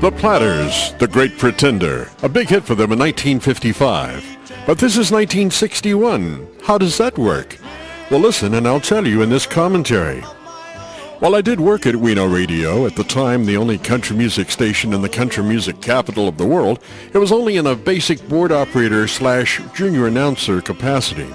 The Platters, The Great Pretender, a big hit for them in 1955. But this is 1961. How does that work? Well, listen and I'll tell you in this commentary. While I did work at WENO Radio, at the time the only country music station in the country music capital of the world, it was only in a basic board operator / junior announcer capacity.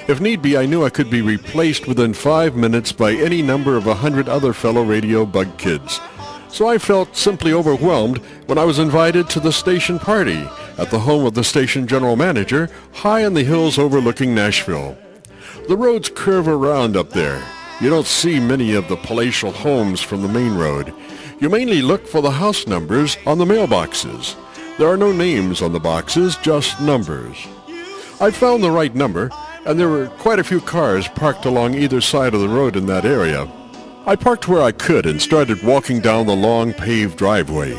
If need be, I knew I could be replaced within 5 minutes by any number of 100 other fellow radio bug kids. So I felt simply overwhelmed when I was invited to the station party at the home of the station general manager, high in the hills overlooking Nashville. The roads curve around up there. You don't see many of the palatial homes from the main road. You mainly look for the house numbers on the mailboxes. There are no names on the boxes, just numbers. I found the right number, and there were quite a few cars parked along either side of the road in that area. I parked where I could and started walking down the long paved driveway.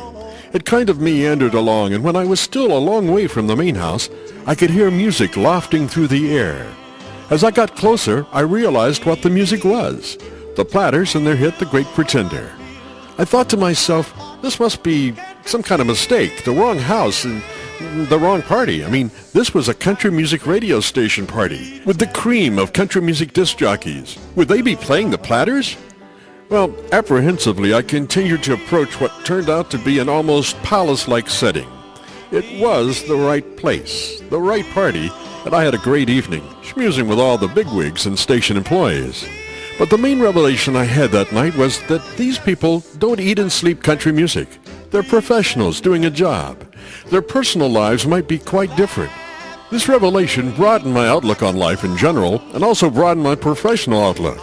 It kind of meandered along, and when I was still a long way from the main house, I could hear music lofting through the air. As I got closer, I realized what the music was. The Platters and their hit, The Great Pretender. I thought to myself, this must be some kind of mistake, the wrong house and the wrong party. I mean, this was a country music radio station party with the cream of country music disc jockeys. Would they be playing the Platters? Well, apprehensively, I continued to approach what turned out to be an almost palace-like setting. It was the right place, the right party, and I had a great evening, schmoozing with all the bigwigs and station employees. But the main revelation I had that night was that these people don't eat and sleep country music. They're professionals doing a job. Their personal lives might be quite different. This revelation broadened my outlook on life in general, and also broadened my professional outlook.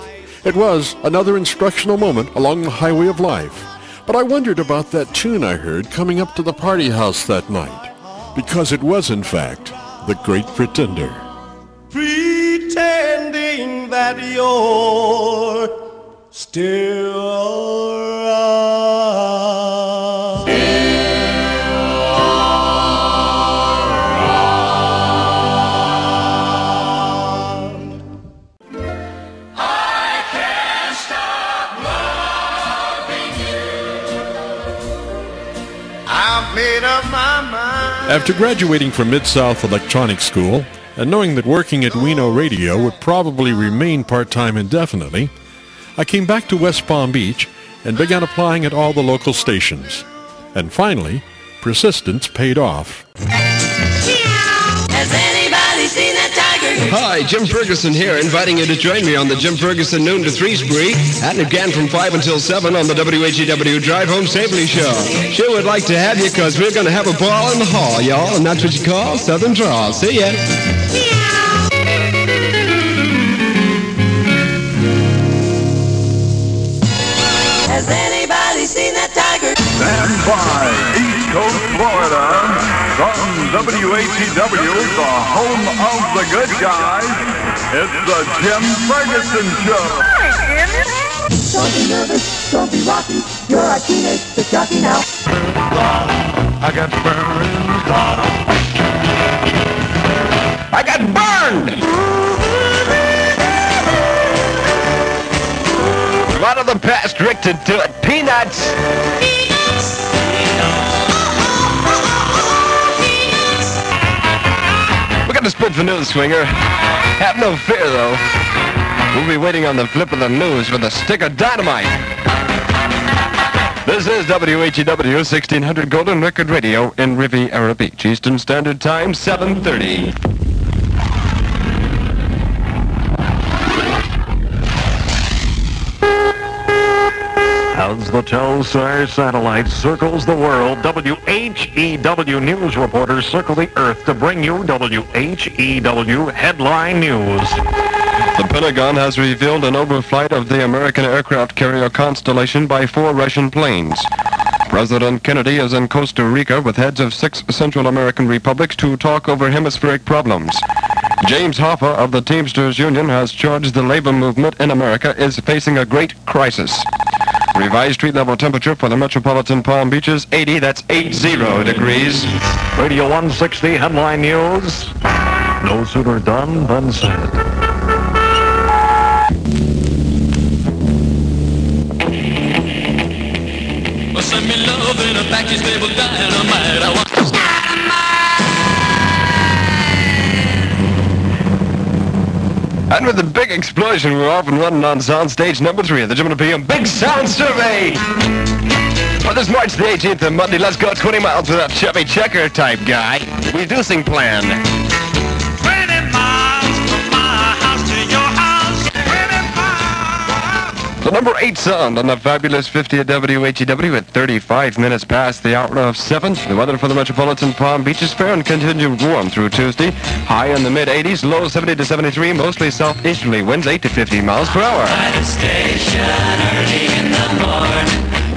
It was another instructional moment along the highway of life. But I wondered about that tune I heard coming up to the party house that night. Because it was, in fact, The Great Pretender. Pretending that you're still around. Made up my mind. After graduating from Mid-South Electronics School and knowing that working at WENO Radio would probably remain part-time indefinitely, I came back to West Palm Beach and began applying at all the local stations. And finally, persistence paid off. Has anybody seen that tiger? Hi, Jim Ferguson here, inviting you to join me on the Jim Ferguson noon to 3 spree, and again from 5 until 7 on the WHEW Drive Home Safely Show. Sure would like to have you, because we're going to have a ball in the hall, y'all, and that's what you call Southern Drawl. See ya. Has anybody seen that tiger? Stand by, East Coast, Florida, from WHEW, the home of the good guys. It's the Jim Ferguson Show. Don't be nervous, don't be rocky. You're a teenage disc jockey now. I got burned. I got burned! A lot of the past directed to it. Peanuts! We're gonna split the news, Swinger. Have no fear, though. We'll be waiting on the flip of the news with a stick of dynamite. This is WHEW 1600 Golden Record Radio in Riviera Beach. Eastern Standard Time, 7:30. As the Telstar satellite circles the world, WHEW news reporters circle the Earth to bring you WHEW headline news. The Pentagon has revealed an overflight of the American aircraft carrier Constellation by 4 Russian planes. President Kennedy is in Costa Rica with heads of 6 Central American republics to talk over hemispheric problems. James Hoffa of the Teamsters Union has charged the labor movement in America is facing a great crisis. Revised street level temperature for the metropolitan Palm Beach is 80, that's 80 degrees. Radio 160 headline news. No sooner done than said. Send me loving in her back, she's labeled dynamite. I want And with the big explosion, we're off and running on soundstage number 3 of the WPM Big Sound Survey. For this March the 18th of Monday, let's go 20 miles with that Chevy Checker type guy. Reducing plan. 20 miles from my house to your house. 20 miles. The number 8 sound on the fabulous 50 at WHEW at 35 minutes past the hour of 7. The weather for the metropolitan Palm Beach is fair and continued warm through Tuesday. High in the mid-80s, low 70 to 73, mostly southeasterly winds 8 to 15 miles per hour. At a station early in the morning,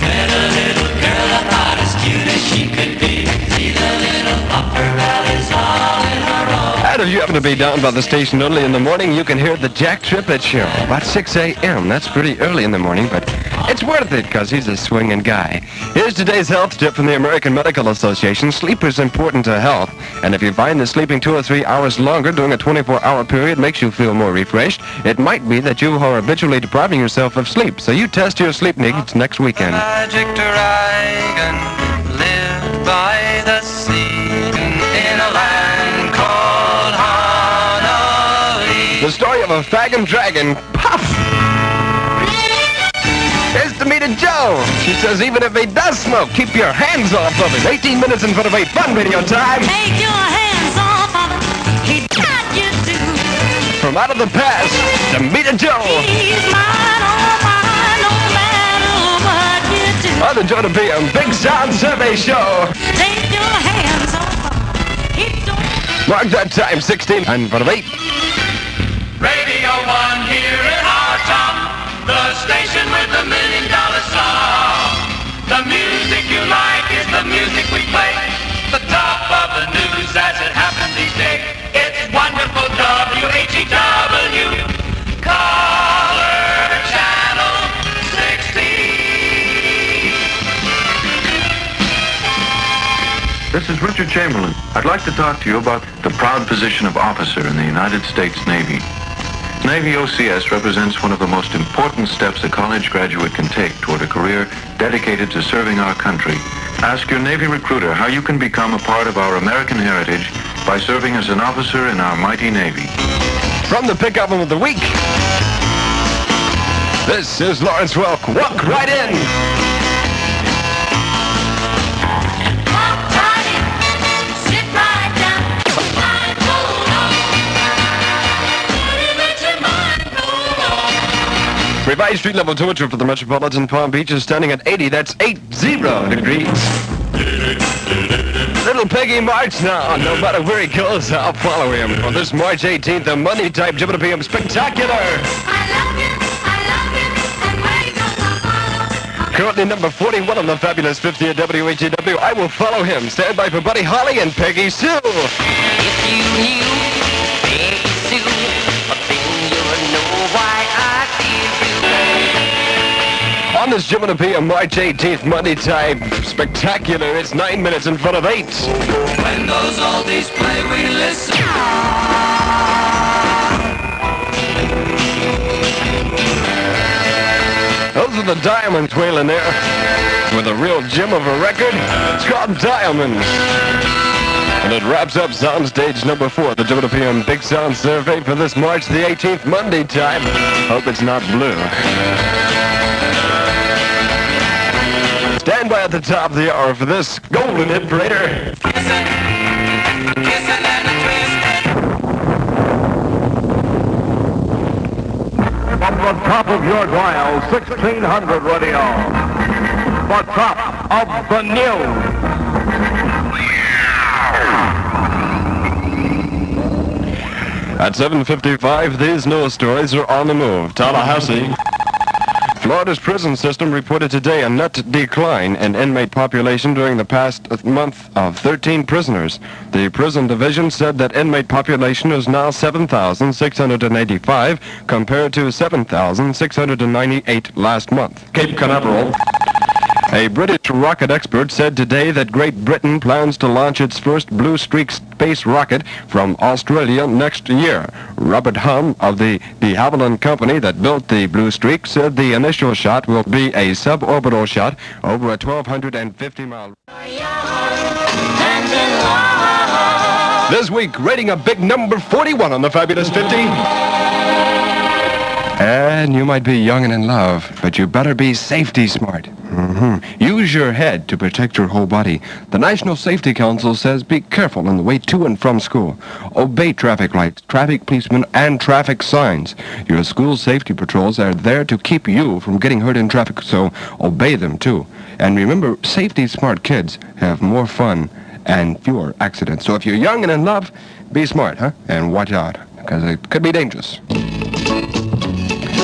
met a little girl about as cute as she could be. See the little upper valleys all in her own. And if you happen to be down by the station early in the morning, you can hear the Jack Triplett Show about 6 a.m. That's pretty early in the morning, but it's worth it because he's a swinging guy. Here's today's health tip from the American Medical Association. Sleep is important to health, and if you find that sleeping 2 or 3 hours longer during a 24-hour period makes you feel more refreshed, it might be that you are habitually depriving yourself of sleep. So you test your sleep needs next weekend. Magic dragon lived by the sea in a land called Honolulu. The story of a fag dragon, puff! Here's to meet a Joe. She says even if he does smoke, keep your hands off of it. 18 minutes in front of 8. Fun radio time. Take your hands off of it. He got you to. From out of the past to meet a Joe. He's mine, oh mine, no matter what you do. On the WPM Big Sound Survey Show. Take your hands off of it. He don't. Mark that time, 16 in front of 8. Radio 1 here in our town, the station with the $1 million song. The music you like is the music we play. The top of the news as it happens these days. It's wonderful WHEW. Color Channel 60. This is Richard Chamberlain. I'd like to talk to you about the proud position of officer in the United States Navy. Navy OCS represents one of the most important steps a college graduate can take toward a career dedicated to serving our country. Ask your Navy recruiter how you can become a part of our American heritage by serving as an officer in our mighty Navy. From the Pick Album of the Week, this is Lawrence Welk. Walk right in. Revised street level temperature for the metropolitan Palm Beach is standing at 80. That's 80 degrees. Little Peggy March now. No matter where he goes, I'll follow him. For this March 18th, the Monday type WPM Spectacular. Currently number 41 on the fabulous 50 at WHEW. I will follow him. Stand by for Buddy Holly and Peggy Sue. If you knew Peggy Sue, then you'll know why I feel blue. On this WPM March 18th Monday type Spectacular, it's 9 minutes in front of 8. When those oldies play, we listen. Those are the Diamonds wailing there with a real gem of a record. It's called Diamonds. And it wraps up soundstage number 4, the WPM Big Sound Survey for this March the 18th Monday time. Hope it's not blue. Stand by at the top of the hour for this golden hit parader. From the top of your dial, 1600 radio. The top of the news. At 7:55, these news stories are on the move. Tallahassee. Florida's prison system reported today a net decline in inmate population during the past month of 13 prisoners. The prison division said that inmate population is now 7,685 compared to 7,698 last month. Cape Canaveral. A British rocket expert said today that Great Britain plans to launch its first Blue Streak space rocket from Australia next year. Robert Hum of the de Havilland company that built the Blue Streak said the initial shot will be a suborbital shot over a 1,250-mile. This week, rating a big number 41 on the Fabulous 50. And you might be young and in love, but you better be safety smart. Use your head to protect your whole body. The National Safety Council says be careful on the way to and from school. Obey traffic lights, traffic policemen, and traffic signs. Your school safety patrols are there to keep you from getting hurt in traffic, so obey them too. And remember, safety smart kids have more fun and fewer accidents. So if you're young and in love, be smart, huh? And watch out, because it could be dangerous.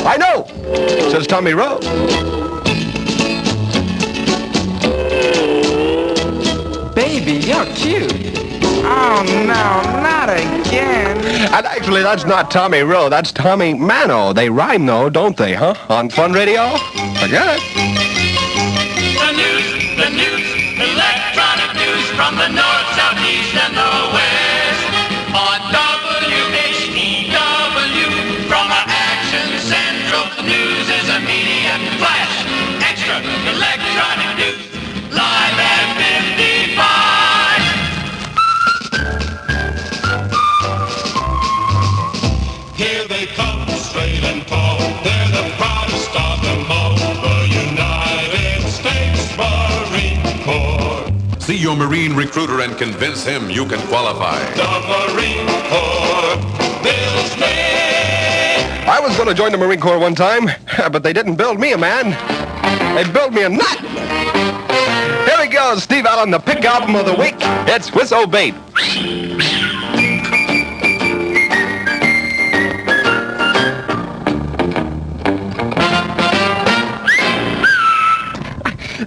I know, says Tommy Rowe. Baby, you're cute. Oh, no, not again. And actually, that's not Tommy Rowe, that's Tommy Mano. They rhyme, though, don't they, huh? On Fun Radio? Forget it. The news, electronic news from the north, south, east, and the west. On WHEW, from our Action Central, the news is immediate flash. Extra electronic news, live at 55. Here they come, straight and tall. They're the proudest of them all. The United States Marine Corps. See your Marine recruiter and convince him you can qualify. The Marine Corps builds me. I was going to join the Marine Corps one time, but they didn't build me a man. They built me a nut. Here we go, Steve Allen, the pick album of the week. It's Whistle Bait.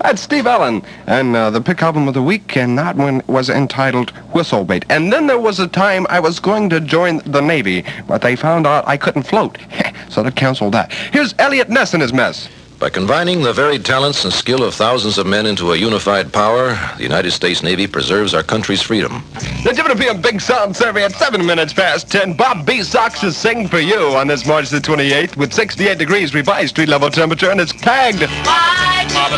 That's Steve Allen, and the pick album of the week, and that one was entitled Whistlebait. And then there was a time I was going to join the Navy, but they found out I couldn't float, so they canceled that. Here's Elliot Ness and his mess. By combining the varied talents and skill of thousands of men into a unified power, the United States Navy preserves our country's freedom. The WPM Big Sound Survey at 7 minutes past 10. Bob B. Sox is singing for you on this March the 28th with 68 degrees revised street level temperature, and it's tagged. I love